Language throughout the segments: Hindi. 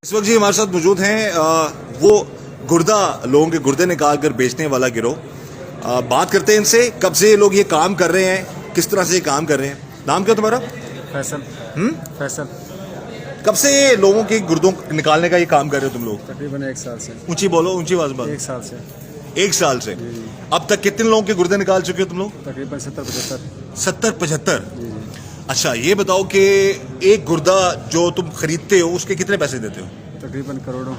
इस वक्त जी हमारे साथ मौजूद हैं वो गुर्दा लोगों के गुर्दे निकाल कर बेचने वाला गिरोह। बात करते हैं इनसे, कब से ये लोग ये काम कर रहे हैं, किस तरह से ये काम कर रहे हैं। नाम क्या तुम्हारा? फैसल। फैसल। कब से ये लोगों के गुर्दों निकालने का ये काम कर रहे हो तुम लोग? तकरीबन 1 साल से। ऊंची बोलो, ऊंची आवाज में। 1 साल से। 1 साल से। अब तक कितने लोगों के गुर्दे निकाल चुके हो तुम लोग? तकरीबन 70-75। 70-75। अच्छा, ये बताओ कि एक गुर्दा जो तुम खरीदते हो उसके कितने पैसे देते हो? तकरीबन करोड़ों।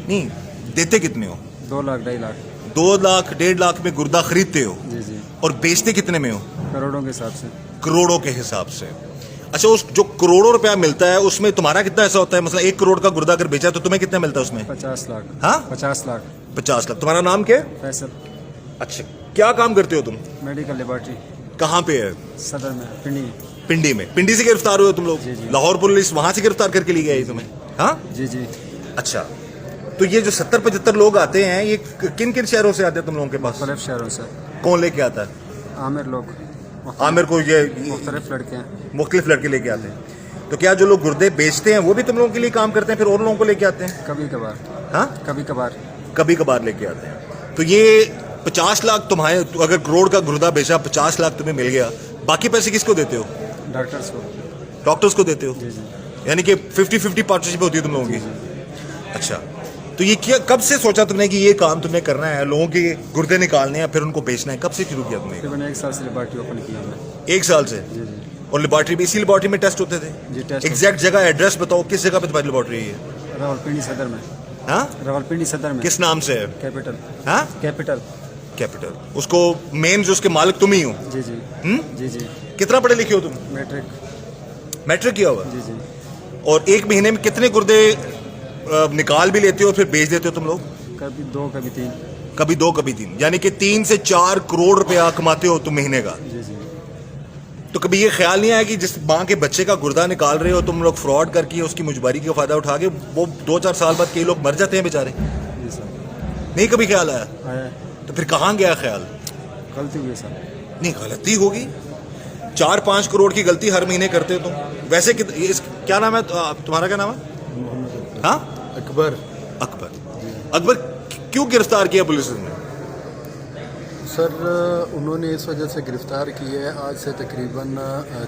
नहीं, देते कितने हो? 2 लाख 2.5 लाख। 2 लाख 1.5 लाख में गुर्दा खरीदते हो? जी जी। और बेचते कितने में हो? करोड़ों के हिसाब से। करोड़ों के हिसाब से। अच्छा, उस जो करोड़ों रुपया मिलता है उसमें तुम्हारा कितना ऐसा होता है? मतलब 1 करोड़ का गुर्दा अगर बेचा तो तुम्हें कितना मिलता है उसमें? 50 लाख। हाँ, 50 लाख। 50 लाख। तुम्हारा नाम क्या है? फैसल। अच्छा, क्या काम करते हो तुम? Medical laboratory. कहाँ पे है? सदर में, पिंडी। पिंडी में। पिंडी से गिरफ्तार हुए तुम लोग? जी, जी। लाहौर पुलिस वहां से गिरफ्तार करके ले गई तुम्हें? हाँ जी जी। अच्छा, तो ये जो 70-75 लोग आते हैं, ये किन किन शहरों से आते हैं तुम लोगों के पास? मुख्तलिफ शहरों से। कौन लेके आता है? आमिर लोग। आमिर को ये मुख्तलिफ लड़के हैं। मुख्तलिफ लड़के लेके आते हैं। तो क्या जो लोग गुर्दे बेचते हैं वो भी तुम लोगों के लिए काम करते हैं, फिर और लोगों को लेके आते हैं? कभी कभार। हाँ, कभी कभार। कभी कभार लेके आते हैं। तो ये 50 लाख तुम्हारे, अगर करोड़ का गुर्दा बेचा, 50 लाख तुम्हें मिल गया, बाकी पैसे किसको देते हो? डॉक्टर्स को। डॉक्टर्स को देते हो? जी जी। यानी कि 50-50 पार्टनरशिप होती है तुम लोगों की? अच्छा, तो ये क्या, कब से सोचा तुमने कि ये काम तुम्हें करना है, लोगों के गुर्दे निकालने हैं फिर उनको बेचना है? कब से शुरू किया तुमने? तकरीबन 1 साल से लेबॉर्ट्री ओपन किया हमने। 1 साल से? जी जी। और लेबॉर्ट्री में, इसी लेबॉर्ट्री में टेस्ट होते थे? जी, टेस्ट। एग्जैक्ट जगह, एड्रेस बताओ, किस जगह पे तुम्हारी लेबॉर्ट्री है? रावलपिंडी सदर में। हाँ, रावलपिंडी सदर में। किस नाम से है? कैपिटल। हाँ, कैपिटल। कैपिटल। उसको मेन जो उसके मालिक तुम ही हो? जी जी। जी जी। कितना पढ़े लिखे हो तुम? मैट्रिक। मैट्रिक किया हुआ? जी जी। और एक महीने में कितने गुर्दे निकाल भी लेते हो फिर बेच देते हो तुम लोग? कभी 2 कभी 3। कभी 2 कभी 3, यानी कि 3 से 4 करोड़ रुपया कमाते हो तुम महीने का? जी जी। तो कभी ये ख्याल नहीं आया कि जिस माँ के बच्चे का गुर्दा निकाल रहे हो तुम लोग, फ्रॉड करके उसकी मुजबारी का फायदा उठा के, वो 2-4 साल बाद कई लोग मर जाते हैं बेचारे? जी सर। नहीं कभी ख्याल आया? आया। तो फिर कहाँ गया ख्याल? गलती हुई सर। नहीं, गलती होगी। 4-5 करोड़ की गलती हर महीने करते हो तुम। वैसे क्या नाम है तुम्हारा? क्या नाम है? हाँ, अकबर। अकबर। अकबर क्यों गिरफ्तार किया पुलिस ने? सर, उन्होंने इस वजह से गिरफ्तार की है, आज से तकरीबन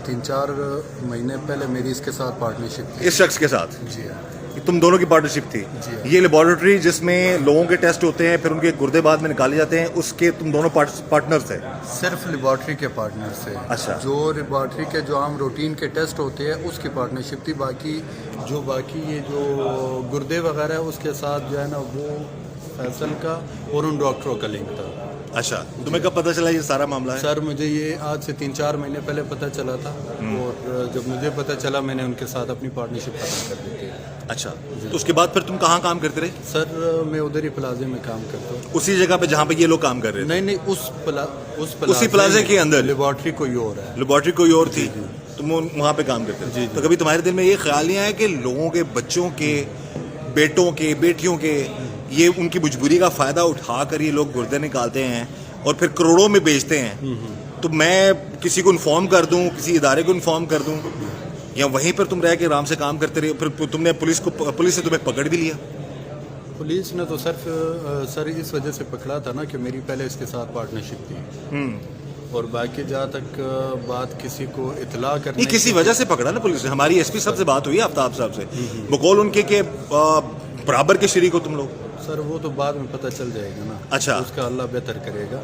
3-4 महीने पहले मेरी इसके साथ पार्टनरशिप थी। इस शख्स के साथ? जी हाँ। तुम दोनों की पार्टनरशिप थी? जी। ये लेबोरेटरी जिसमें लोगों के टेस्ट होते हैं फिर उनके गुर्दे बाद में निकाले जाते हैं, उसके तुम दोनों पार्टनर थे? सिर्फ लेबॉर्ट्री के पार्टनर से। अच्छा। जो लेबॉर्ट्री के जो आम रूटीन के टेस्ट होते हैं उसकी पार्टनरशिप थी। बाकी ये जो गुर्दे वगैरह है उसके साथ जो है ना, वो फैसल का और उन डॉक्टरों का लिंक था। अच्छा, तुम्हें कब पता चला ये सारा मामला है? सर, मुझे ये आज से 3-4 महीने पहले पता चला था, और जब मुझे पता चला मैंने उनके साथ अपनी पार्टनरशिप खत्म कर दी थी। अच्छा, तो उसके बाद फिर तुम कहाँ काम करते रहे? सर, मैं उधर ही प्लाजे में काम करता हूँ। उसी जगह पे जहाँ पे ये लोग काम कर रहे थे? नहीं, उसी प्लाजे के अंदर? लेबॉर्ट्री कोई और है। लेबोरेटरी कोई और थी, तुम वहाँ पे काम करते थे? तो कभी तुम्हारे दिल में ये ख्याल नहीं आया कि लोगों के बच्चों के, बेटों के, बेटियों के, ये उनकी मजबूरी का फायदा उठाकर ये लोग गुर्दे निकालते हैं और फिर करोड़ों में बेचते हैं, तो मैं किसी को इन्फॉर्म कर दूं, किसी इदारे को इन्फॉर्म कर दूं, या वहीं पर तुम रह के आराम से काम करते रहे? फिर तुमने पुलिस से तुम्हें पकड़ भी लिया? पुलिस ने तो सर इस वजह से पकड़ा था ना कि मेरी पहले इसके साथ पार्टनरशिप थी, और बाकी जहाँ तक बात किसी को इतला करने नहीं, किसी वजह से पकड़ा ना पुलिस ने। हमारी एसपी साहब से बात हुई, आफ्ताब साहब से, बकौल उनके के बराबर के शरीक हो तुम लोग। सर, वो तो बाद में पता चल जाएगा ना। अच्छा। उसका अल्लाह बेहतर करेगा।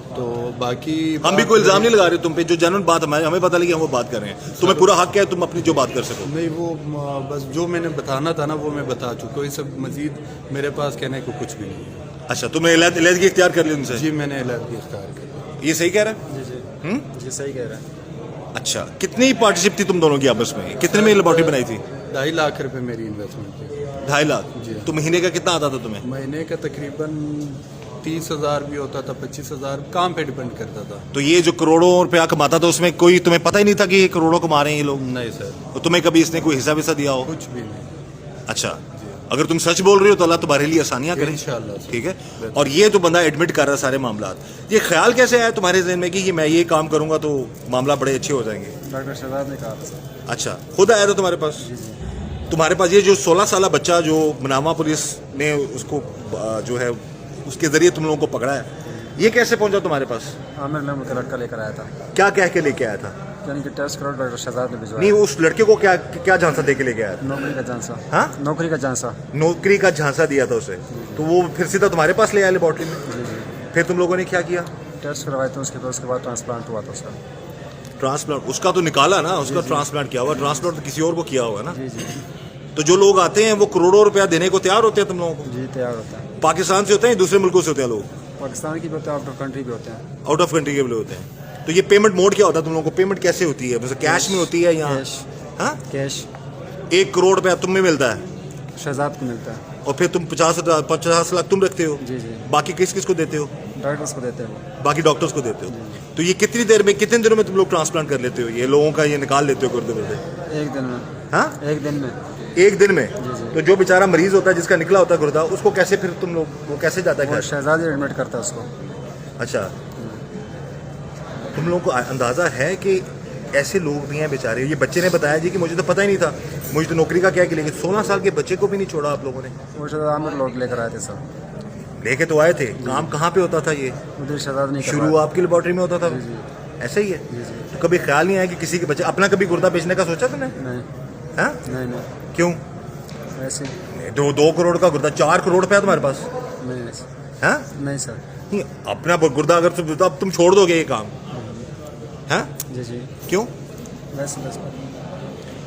तो बाकी हम भी कोई इल्जाम नहीं लगा रहे तुम पे, जो जनरल बात हमें पता लगी हम वो बात कर रहे हैं। तुम्हें पूरा हक है तुम अपनी जो बात कर सको। नहीं, वो बस जो मैंने बताना था ना वो मैं बता चुका हूँ। सब मजीद मेरे पास कहने को कुछ भी नहीं है। अच्छा, तुमने इलाजगी इख्तियार कर ली उनसे? जी, मैंने इलाजगी इख्तियार कर ली। ये सही कह रहा है? जी जी। जी सही कह रहा है। अच्छा, कितनी पार्टनरशिप थी तुम दोनों की आपस में? कितने में लेबोरेटरी बनाई थी? 2.5 लाख रुपए मेरी इन्वेस्टमेंट थी। 2.5 लाख? जी। तो महीने का कितना आता था तुम्हें? महीने का तकरीबन 30,000 भी होता था, 25,000, काम पे डिपेंड करता था। तो ये जो करोड़ों रुपया कमाता था उसमें कोई तुम्हें पता ही नहीं था कि ये करोड़ों कमा रहे हैं ये लोग? नहीं सर। तो तुम्हें कभी इसने कोई हिस्सा विस्सा दिया हो? कुछ भी नहीं। अच्छा, अगर तुम सच बोल रहे हो तो अल्लाह तुम्हारे लिए आसानियां करे इंशाल्लाह। ठीक है। और ये तो बंदा एडमिट कर रहा है सारे मामला, ये ख्याल कैसे आया तुम्हारे जहन में कि ये मैं ये काम करूंगा तो मामला बड़े अच्छे हो जाएंगे? डॉक्टर शहजाद ने कहा था सर। अच्छा, खुद आया था तुम्हारे पास? तुम्हारे पास ये जो 16 साल बच्चा जो मनामा पुलिस ने उसको जो है उसके ज़रिए तुम लोगों को पकड़ा है, ये कैसे पहुंचा तुम्हारे पास? आमिर नाम का लड़का लेकर आया था, क्या कह के लेके आया था? यानी कि टेस्ट करो, डॉक्टर शहजाद ने भिजवाया। नहीं, उस लड़के को क्या क्या झांसा दे के लेके आया था? नौकरी का झांसा। हाँ, नौकरी का झांसा। नौकरी का झांसा दिया था उसे, तो वो फिर सीधा तुम्हारे पास ले आया लेबॉर्ट्री में। जी जी। फिर तुम लोगों ने क्या किया? टेस्ट करवाए थे, उसके बाद ट्रांसप्लांट हुआ था उसका। ट्रांसप्लांट उसका तो निकाला ना, उसका ट्रांसप्लांट किया हुआ, ट्रांसप्लांट तो किसी और को किया होगा ना। जी जी तो जो लोग आते हैं वो करोड़ों रुपया देने को तैयार होते हैं तुम लोगों को? जी, तैयार होता है। पाकिस्तान से होते हैं, दूसरे मुल्कों से होते हैं लोग? पाकिस्तान की भी होते हैं, आउट ऑफ कंट्री भी होते हैं। आउट ऑफ कंट्री के भी होते हैं। तो ये पेमेंट मोड क्या होता है तुम लोगों को? पेमेंट कैसे होती है? कैश में होती है या कैश? हाँ, कैश 1 करोड़ रुपया तुम में मिलता है शहजाद को मिलता है। और फिर तुम 50 लाख तुम रखते हो? जी जी। बाकी किस किस को देते हो? डॉक्टर्स को देते हैं वो। बाकी डॉक्टर्स को देते हो? तो ये कितनी देर में, कितने दिनों में तुम लोग ट्रांसप्लांट कर लेते हो? ये लोगों का ये निकाल लेते हो गुर्दे गुर्दे? 1 दिन में। हाँ, 1 दिन में। 1 दिन में? जी। तो जो बेचारा मरीज होता है जिसका निकला होता है गुर्दा, उसको कैसे फिर तुम लोग, वो कैसे जाता है वो घर? शहजाद ही एडमिट करता है उसको। अच्छा, तुम लोगों को अंदाज़ा है कि ऐसे लोग भी हैं बेचारे? ये बच्चे ने बताया जी कि मुझे तो पता ही नहीं था, मुझे तो नौकरी का क्या कि, लेकिन 16 साल के बच्चे को भी नहीं छोड़ा आप लोगों ने। वो शहजाद आमिर लोग लेकर आए थे सब। लेके तो आए थे, काम कहाँ पे होता था ये? उधर शहजाद नहीं शुरू आपकी लेबॉर्ट्री में होता था? जी जी ऐसा ही है? जी जी। तो कभी ख्याल नहीं आया कि किसी के बच्चे, अपना कभी गुर्दा बेचने का सोचा तुमने? नहीं हाँ, नहीं नहीं, क्यों? ऐसे 2 करोड़ का गुर्दा, 4 करोड़ रुपया तुम्हारे पास? नहीं हाँ, नहीं सर। नहीं, अपना गुर्दा अगर तुम, तो अब तुम छोड़ दोगे ये काम? हाँ, जी जी, क्यों? वैसे बस।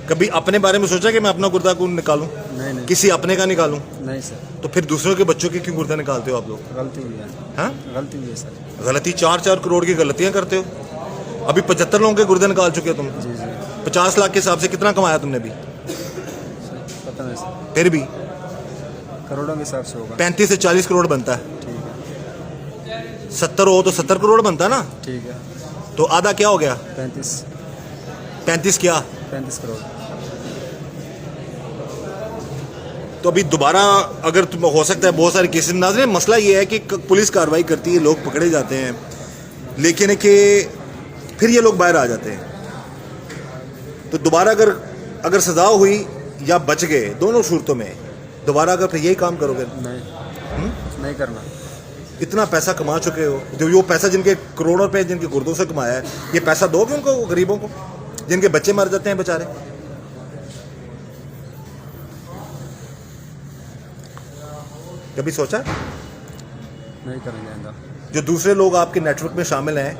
कभी अपने बारे में सोचा कि मैं अपना गुर्दा क्यों निकालूं, नहीं नहीं किसी अपने का निकालूं? नहीं सर, तो फिर दूसरों के बच्चों के क्यों गुर्दा निकालते हो आप लोग? गलती हुई है। हाँ, गलती हुई है सर। गलती? 4 करोड़ की गलतियां करते हो। अभी 75 लोगों के गुर्दे निकाल चुके हो तुम। जी जी, 50 लाख के हिसाब से कितना कमाया तुमने अभी? पता नहीं सर, फिर भी करोड़ों के हिसाब से होगा। 35 से 40 करोड़ बनता है। ठीक है 70 हो तो 70 करोड़ बनता है ना? ठीक है। तो आधा क्या हो गया? 35 क्या? 35 करोड़। तो अभी दोबारा अगर तुम, हो सकता है बहुत सारे केसेस में नाज़रीन, मसला ये है कि पुलिस कार्रवाई करती है, लोग पकड़े जाते हैं, लेकिन कि फिर ये लोग बाहर आ जाते हैं। तो दोबारा अगर सजा हुई या बच गए, दोनों सूरतों में दोबारा अगर फिर यही काम करोगे? नहीं करना। इतना पैसा कमा चुके हो, जो वो पैसा जिनके करोड़ों रुपए जिनके गुर्दों से कमाया है, ये पैसा दोगे उनको, गरीबों को जिनके बच्चे मर जाते हैं बेचारे? कभी सोचा? नहीं करेंगे आइंदा। जो दूसरे लोग आपके नेटवर्क में शामिल हैं,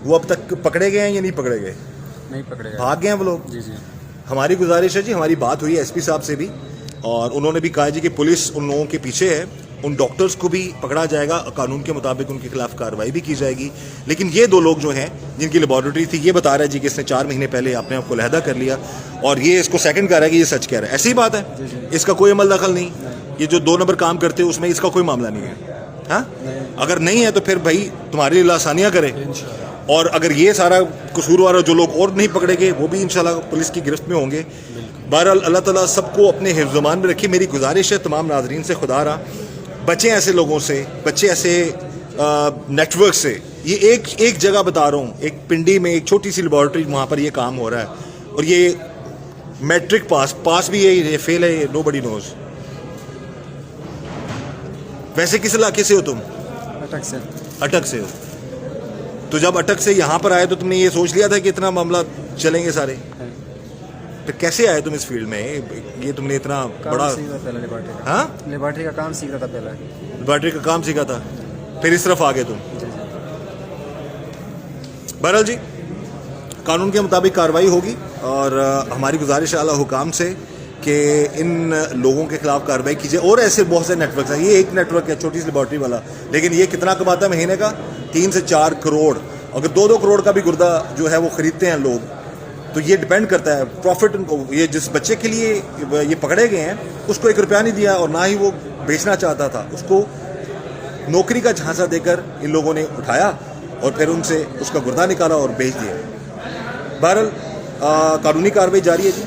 वो अब तक पकड़े गए हैं या नहीं पकड़े गए? नहीं पकड़ेगा। भाग गए हैं वो लोग? जी जी। हमारी गुजारिश है जी, हमारी बात हुई है एसपी साहब से भी, और उन्होंने भी कहा जी कि पुलिस उन लोगों के पीछे है, उन डॉक्टर्स को भी पकड़ा जाएगा, कानून के मुताबिक उनके खिलाफ कार्रवाई भी की जाएगी। लेकिन ये 2 लोग जो हैं जिनकी लेबॉर्ट्री थी, ये बता रहा है जी कि इसने 4 महीने पहले अपने आप को लहदा कर लिया, और ये इसको सेकंड कह रहा है कि ये सच कह रहा है। ऐसी ही बात है, इसका कोई अमल दखल नहीं। ये जो 2 नंबर काम करते हैं उसमें इसका कोई मामला नहीं है। हाँ, अगर नहीं है तो फिर भाई तुम्हारे लिए आसानियाँ करे, और अगर ये सारा कसूरवार जो लोग और नहीं पकड़े गए वो भी इंशाल्लाह पुलिस की गिरफ्त में होंगे। बहरहाल अल्लाह ताला सबको अपने हिफ्ज़-ए-मान में रखे। मेरी गुजारिश है तमाम नाजरीन से, खुदा रहा बच्चे ऐसे लोगों से, बच्चे ऐसे नेटवर्क से। ये एक जगह बता रहा हूँ, एक पिंडी में एक छोटी सी लेबॉर्ट्री, वहाँ पर ये काम हो रहा है, और ये मैट्रिक पास भी है, ये फेल है, नोबडी नोज। वैसे किस इलाके से हो तुम? अटक से। अटक से हो। तो जब अटक से यहाँ पर आए तो तुमने ये सोच लिया था कि इतना मामला चलेंगे सारे? तो कैसे आए तुम इस फील्ड में? ये तुमने इतना बड़ा लेबॉर्ट्री का। हाँ, लेबॉर्ट्री का काम सीखा था पहले। लेबॉर्ट्री का काम सीखा था, फिर इस तरफ आ गए तुम। बहरहाल जी, कानून के मुताबिक कार्रवाई होगी, और हमारी गुजारिश है आला हुकाम से कि इन लोगों के खिलाफ कार्रवाई कीजिए। और ऐसे बहुत से नेटवर्क हैं, ये एक नेटवर्क है छोटी सी लेबॉर्ट्री वाला, लेकिन ये कितना कमाता है महीने का? 3 से 4 करोड़। अगर 2-2 करोड़ का भी गुर्दा जो है वो खरीदते हैं लोग, तो ये डिपेंड करता है प्रॉफिट उनको। ये जिस बच्चे के लिए ये पकड़े गए हैं उसको 1 रुपया नहीं दिया, और ना ही वो बेचना चाहता था, उसको नौकरी का झांसा देकर इन लोगों ने उठाया और फिर उनसे उसका गुर्दा निकाला और बेच दिया। बहरहाल कानूनी कार्रवाई जारी है जी,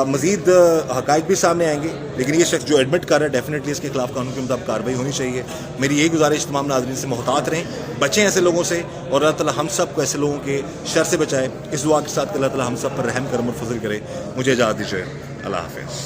मज़ीद हक़ाइक़ भी सामने आएंगे, लेकिन ये शख्स जो एडमिट कर रहा है डेफिनेटली इसके खिलाफ कानून के मुताबिक कार्रवाई होनी चाहिए। मेरी यही गुजारिश तमाम नाज़रीन से, मोहतात रहें, बचें ऐसे लोगों से, और अल्लाह ताला हम सब को ऐसे लोगों के शर से बचाए। इस दुआ के साथ अल्लाह ताला हम सब पर रहम करम और फजल करे। मुझे इजाज़त दीजिए, अल्लाह हाफ़िज़।